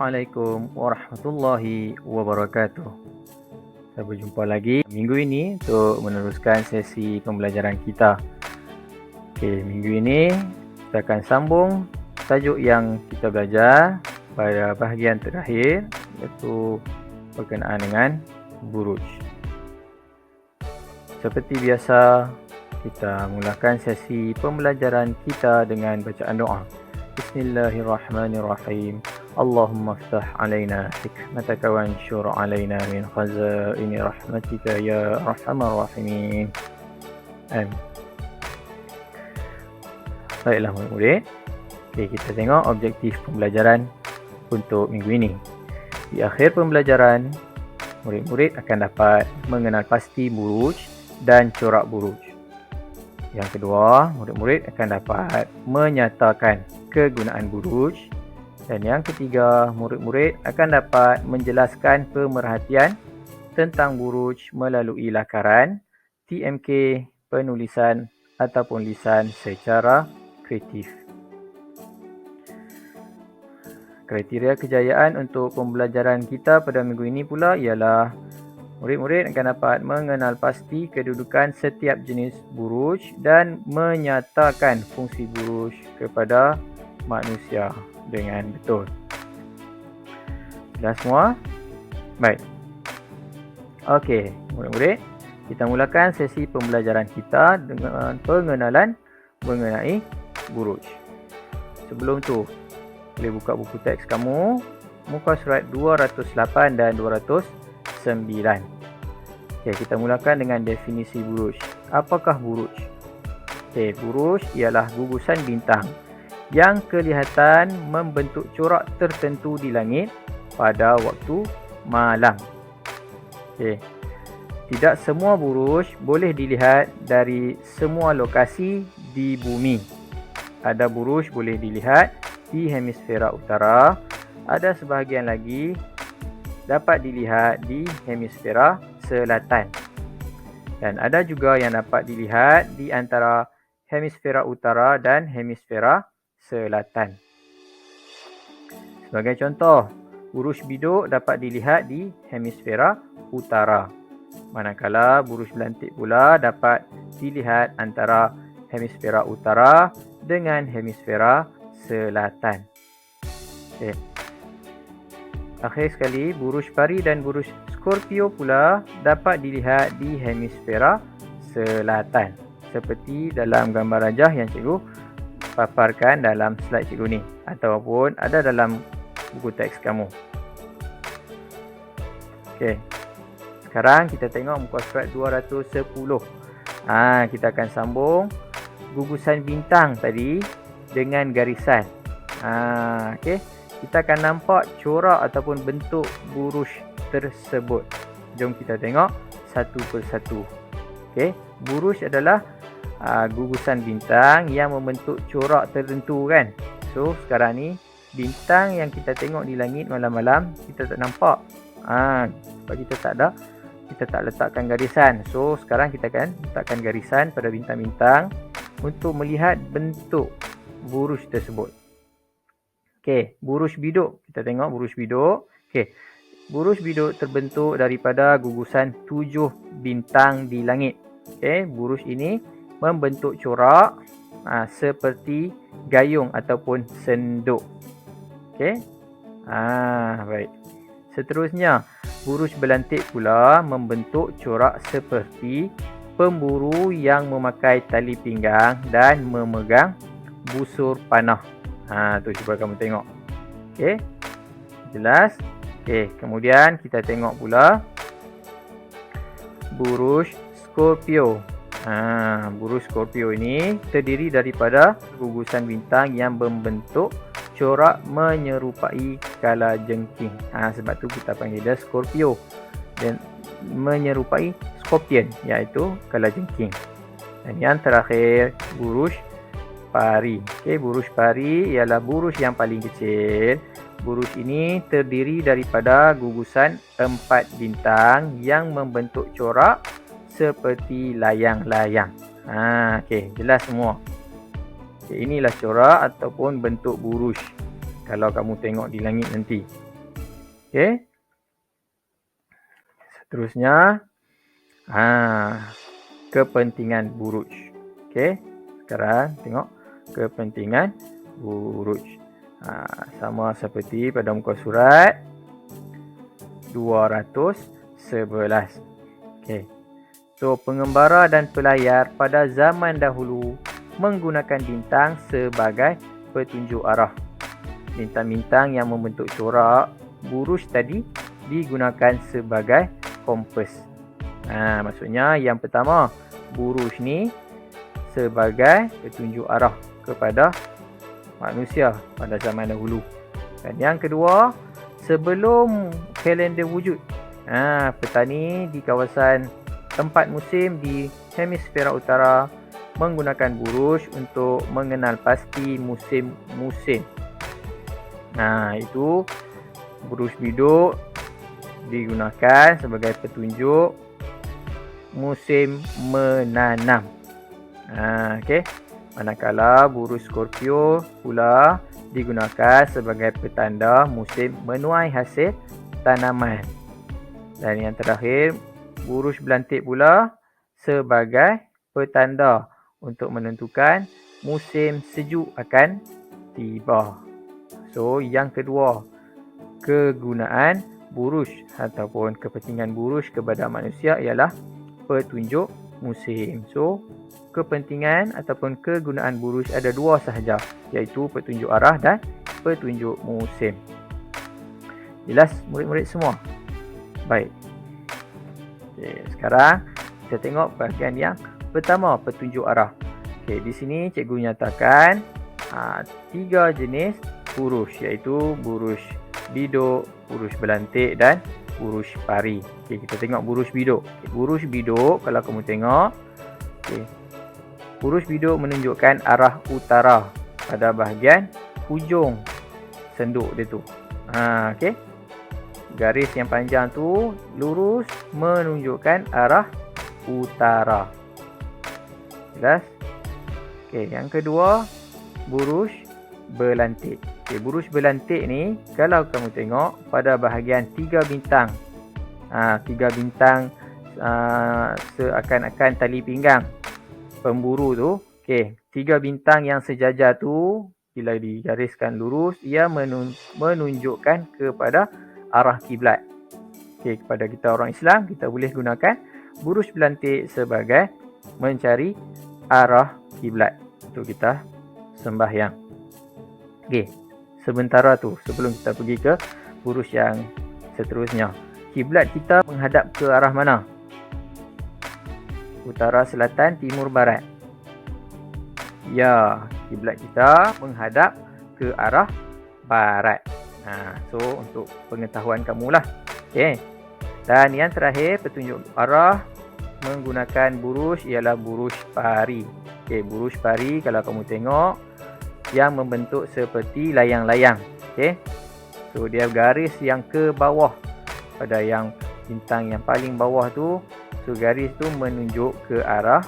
Assalamualaikum warahmatullahi wabarakatuh. Kita berjumpa lagi minggu ini untuk meneruskan sesi pembelajaran kita. Minggu ini kita akan sambung tajuk yang kita belajar pada bahagian terakhir, iaitu berkenaan dengan buruj. Seperti biasa, kita mulakan sesi pembelajaran kita dengan bacaan doa. Bismillahirrahmanirrahim. Allahumma aftah alaina hikmataka wa anshur alaina min khazaini rahmatika ya arhamar rahimin. Amin. Baiklah murid-murid. Kita tengok objektif pembelajaran untuk minggu ini. Di akhir pembelajaran, murid-murid akan dapat mengenal pasti buruj dan corak buruj. Yang kedua, murid-murid akan dapat menyatakan kegunaan buruj. Dan yang ketiga, murid-murid akan dapat menjelaskan pemerhatian tentang buruj melalui lakaran, TMK, penulisan ataupun lisan secara kreatif. Kriteria kejayaan untuk pembelajaran kita pada minggu ini pula ialah murid-murid akan dapat mengenal pasti kedudukan setiap jenis buruj dan menyatakan fungsi buruj kepada manusia dengan betul. Dah semua? Baik. Okey, murid-murid, kita mulakan sesi pembelajaran kita dengan pengenalan mengenai buruj. Sebelum tu, boleh buka buku teks kamu, muka surat 208 dan 209. Kita mulakan dengan definisi buruj. Apakah buruj? Buruj ialah gugusan bintang yang kelihatan membentuk corak tertentu di langit pada waktu malam. Tidak semua buruj boleh dilihat dari semua lokasi di bumi. Ada buruj boleh dilihat di hemisfera utara, ada sebahagian lagi dapat dilihat di hemisfera selatan. Dan ada juga yang dapat dilihat di antara hemisfera utara dan hemisfera selatan. Sebagai contoh, buruj biduk dapat dilihat di hemisfera utara. Manakala buruj belantik pula dapat dilihat antara hemisfera utara dengan hemisfera selatan. Akhir sekali, buruj pari dan buruj Scorpio pula dapat dilihat di hemisfera selatan. Seperti dalam gambar rajah yang cikgu paparkan dalam slide cikgu ni, ataupun ada dalam buku teks kamu. Sekarang kita tengok muka surat 210. Kita akan sambung gugusan bintang tadi dengan garisan. Kita akan nampak corak ataupun bentuk buruj tersebut. Jom kita tengok satu persatu. Buruj adalah gugusan bintang yang membentuk corak tertentu kan. So sekarang ni bintang yang kita tengok di langit malam-malam kita tak nampak. Sebab kita tak letakkan garisan. So sekarang kita akan letakkan garisan pada bintang-bintang untuk melihat bentuk buruj tersebut. Buruj biduk. Kita tengok buruj biduk. Buruj biduk terbentuk daripada gugusan 7 bintang di langit. Buruj ini membentuk corak seperti gayung ataupun senduk. Baik. Seterusnya, buruj belantik pula membentuk corak seperti pemburu yang memakai tali pinggang dan memegang busur panah. Tu cuba kamu tengok. Jelas? Kemudian kita tengok pula buruj Scorpio. Buruj Scorpio ini terdiri daripada gugusan bintang yang membentuk corak menyerupai kalajengking. Sebab tu kita panggil dia Scorpio. Dan menyerupai scorpion, iaitu kalajengking. Dan yang terakhir, buruj pari. Buruj pari ialah buruj yang paling kecil. Buruj ini terdiri daripada gugusan 4 bintang yang membentuk corak seperti layang-layang. Jelas semua. Inilah corak ataupun bentuk buruj kalau kamu tengok di langit nanti. Okey. Seterusnya, kepentingan buruj. Okey. Sekarang tengok kepentingan buruj. Sama seperti pada muka surat 211. Okey. So, pengembara dan pelayar pada zaman dahulu menggunakan bintang sebagai petunjuk arah. Bintang-bintang yang membentuk corak buruj tadi digunakan sebagai kompas. Maksudnya yang pertama, buruj ni sebagai petunjuk arah kepada manusia pada zaman dahulu. Dan yang kedua, sebelum kalender wujud, petani di kawasan tempat musim di hemisfera utara menggunakan buruj untuk mengenal pasti musim-musim. Itu buruj biduk digunakan sebagai petunjuk musim menanam. Okey. Manakala buruj Scorpio pula digunakan sebagai petanda musim menuai hasil tanaman. Dan yang terakhir, buruj belantik pula sebagai petanda untuk menentukan musim sejuk akan tiba. So, yang kedua, kegunaan buruj ataupun kepentingan buruj kepada manusia ialah petunjuk musim. So, kepentingan ataupun kegunaan buruj ada dua sahaja, iaitu petunjuk arah dan petunjuk musim. Jelas murid-murid semua? Baik. Okey, sekarang kita tengok bahagian yang pertama, petunjuk arah. Okey, di sini cikgu nyatakan 3 jenis buruj, iaitu buruj biduk, buruj belantik dan buruj pari. Okey, kita tengok buruj biduk. Buruj biduk, kalau kamu tengok, buruj biduk menunjukkan arah utara pada bahagian hujung senduk dia tu. Okey. Garis yang panjang tu lurus menunjukkan arah utara. Jelas? Okey, yang kedua, buruj belantik. Okey, buruj belantik ni kalau kamu tengok pada bahagian 3 bintang. 3 bintang seakan-akan tali pinggang pemburu tu. Okey, 3 bintang yang sejajar tu bila digariskan lurus, ia menunjukkan kepada arah kiblat. Okey, kepada kita orang Islam, kita boleh gunakan buruj belantik sebagai mencari arah kiblat untuk kita sembahyang. Okey, sementara tu sebelum kita pergi ke buruj yang seterusnya, kiblat kita menghadap ke arah mana? Utara, selatan, timur, barat. Ya, kiblat kita menghadap ke arah barat. So, untuk pengetahuan kamulah. Okey. Dan yang terakhir, petunjuk arah menggunakan buruj ialah buruj pari. Okey, buruj pari kalau kamu tengok yang membentuk seperti layang-layang. Okey. So, dia garis yang ke bawah pada yang bintang yang paling bawah tu. So, garis tu menunjuk ke arah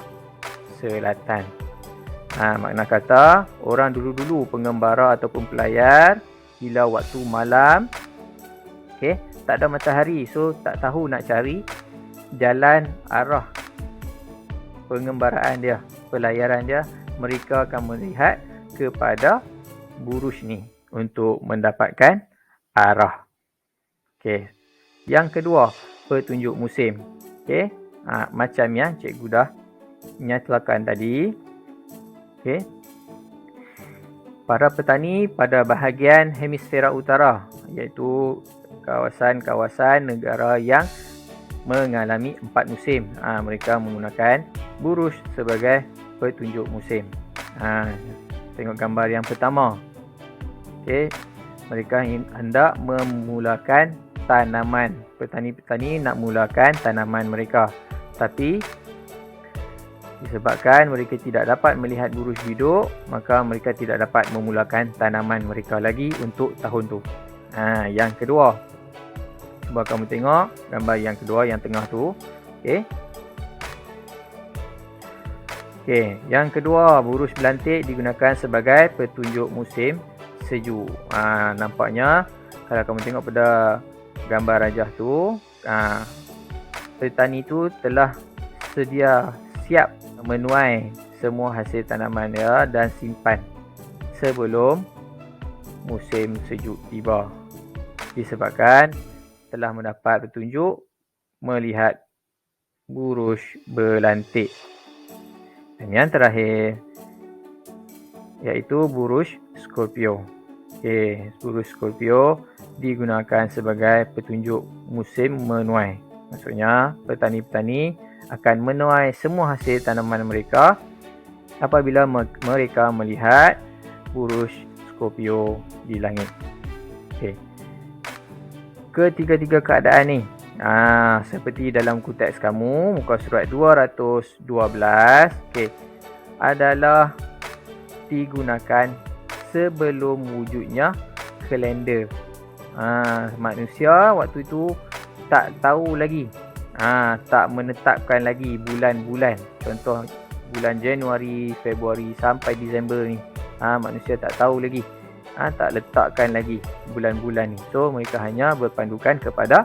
selatan. Makna kata, orang dulu-dulu pengembara ataupun pelayar, bila waktu malam, tak ada matahari, so tak tahu nak cari jalan arah pengembaraan dia, pelayaran dia, mereka akan melihat kepada buruj ni untuk mendapatkan arah. Okey. Yang kedua, petunjuk musim. Okey. Macam yang cikgu dah nyatakan tadi. Okey. Para petani pada bahagian hemisfera utara, iaitu kawasan-kawasan negara yang mengalami 4 musim, mereka menggunakan buruj sebagai petunjuk musim. Tengok gambar yang pertama. Okey, mereka hendak memulakan tanaman. Petani-petani nak mulakan tanaman mereka, tapi disebabkan mereka tidak dapat melihat buruj biduk, maka mereka tidak dapat memulakan tanaman mereka lagi untuk tahun tu. Yang kedua, cuba kamu tengok gambar yang kedua yang tengah tu. Okey, yang kedua, buruj belantik digunakan sebagai petunjuk musim sejuk. Nampaknya kalau kamu tengok pada gambar rajah tu, petani tu telah sedia siap menuai semua hasil tanaman dia dan simpan sebelum musim sejuk tiba. Disebabkan telah mendapat petunjuk melihat buruj berlantik. Dan yang terakhir iaitu buruj Scorpio. Buruj Scorpio digunakan sebagai petunjuk musim menuai. Maksudnya petani-petani akan menuai semua hasil tanaman mereka apabila mereka melihat buruj Scorpio di langit. Ketiga-tiga keadaan ni seperti dalam buku teks kamu muka surat 212 adalah digunakan sebelum wujudnya kalender. Manusia waktu itu tak tahu lagi, tak menetapkan lagi bulan-bulan. Contoh bulan Januari, Februari sampai Disember ni, manusia tak tahu lagi, tak letakkan lagi bulan-bulan ni. So mereka hanya berpandukan kepada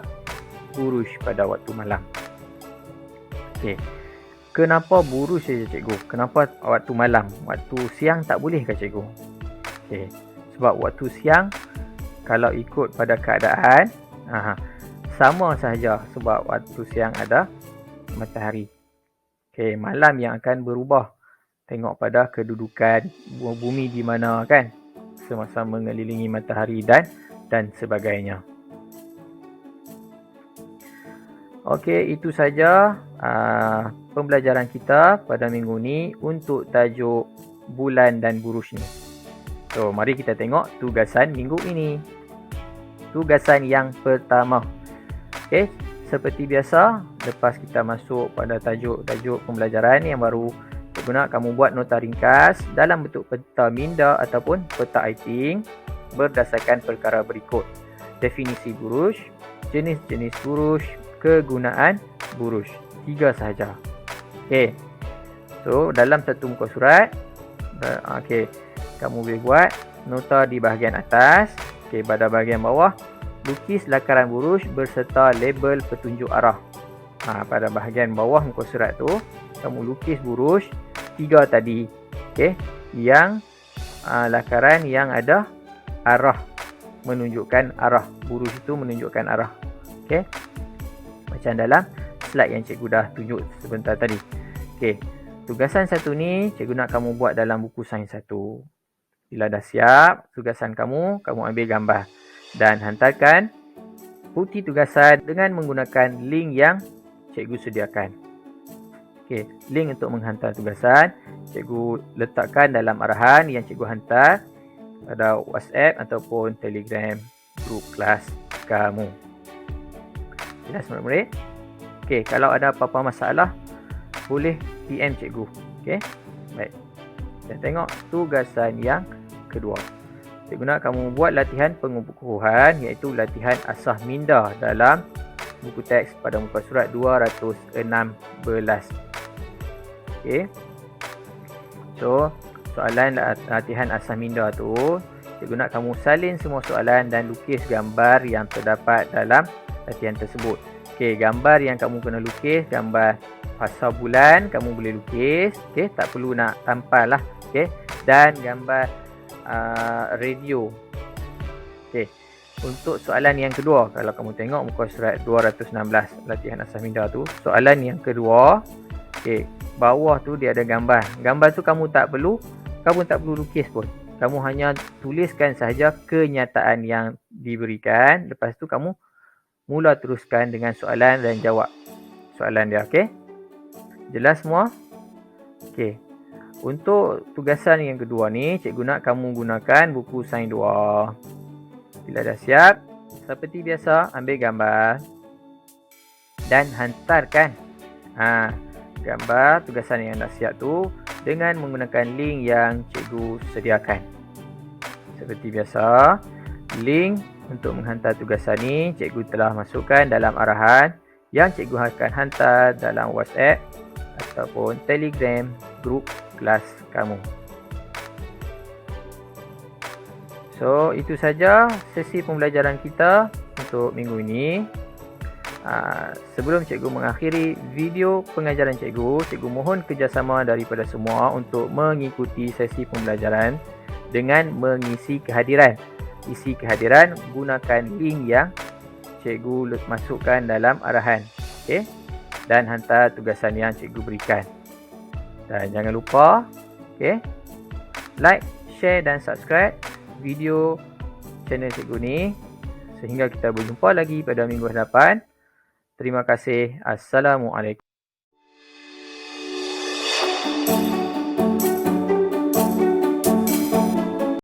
buruj pada waktu malam. Kenapa buruj saja cikgu? Kenapa waktu malam? Waktu siang tak boleh ke cikgu? Sebab waktu siang kalau ikut pada keadaan sama sahaja, sebab waktu siang ada matahari. Malam yang akan berubah. Tengok pada kedudukan bumi di mana kan, semasa mengelilingi matahari dan sebagainya. Itu saja pembelajaran kita pada minggu ni untuk tajuk bulan dan buruj ni. So, mari kita tengok tugasan minggu ini. Tugasan yang pertama. Seperti biasa, lepas kita masuk pada tajuk-tajuk pembelajaran yang baru, cikgu nak kamu buat nota ringkas dalam bentuk peta minda ataupun peta iting berdasarkan perkara berikut. Definisi buruj, jenis-jenis buruj, kegunaan buruj. 3 sahaja. So, dalam satu muka surat, kamu boleh buat nota di bahagian atas. Pada bahagian bawah, lukis lakaran buruj berserta label petunjuk arah. Pada bahagian bawah muka surat tu, kamu lukis buruj 3 tadi. Yang lakaran yang ada arah, menunjukkan arah. Buruj itu menunjukkan arah. Macam dalam slide yang cikgu dah tunjuk sebentar tadi. Tugasan satu ni cikgu nak kamu buat dalam buku sains 1. Bila dah siap tugasan kamu ambil gambar dan hantarkan bukti tugasan dengan menggunakan link yang cikgu sediakan. Link untuk menghantar tugasan cikgu letakkan dalam arahan yang cikgu hantar pada WhatsApp ataupun Telegram grup kelas kamu. Jelas murid-murid? Kalau ada apa-apa masalah boleh PM cikgu. Baik. Kita tengok tugasan yang kedua. Cikgu nak kamu buat latihan pengukuhan, iaitu latihan asah minda dalam buku teks pada muka surat 216. So, soalan latihan asah minda tu, cikgu nak kamu salin semua soalan dan lukis gambar yang terdapat dalam latihan tersebut. Gambar yang kamu kena lukis, gambar fasa bulan kamu boleh lukis, tak perlu nak tampal lah. Dan gambar radio. Untuk soalan yang kedua, kalau kamu tengok muka surat 216 latihan asah minda tu, soalan yang kedua, bawah tu dia ada gambar. Gambar tu kamu tak perlu lukis pun. Kamu hanya tuliskan sahaja kenyataan yang diberikan. Lepas tu kamu mula teruskan dengan soalan dan jawab soalan dia. Jelas semua? Untuk tugasan yang kedua ni, cikgu nak kamu gunakan buku sains 2. Bila dah siap, seperti biasa, ambil gambar dan hantarkan gambar tugasan yang dah siap tu dengan menggunakan link yang cikgu sediakan. Seperti biasa, link untuk menghantar tugasan ni cikgu telah masukkan dalam arahan yang cikgu akan hantar dalam WhatsApp ataupun Telegram grup kelas kamu. So, itu saja sesi pembelajaran kita untuk minggu ini. Sebelum cikgu mengakhiri video pengajaran cikgu mohon kerjasama daripada semua untuk mengikuti sesi pembelajaran dengan mengisi kehadiran. Isi kehadiran, gunakan link yang cikgu masukkan dalam arahan. Okey? Dan hantar tugasan yang cikgu berikan. Dan jangan lupa, okey, like, share dan subscribe video channel cikgu ni sehingga kita berjumpa lagi pada minggu hadapan. Terima kasih. Assalamualaikum.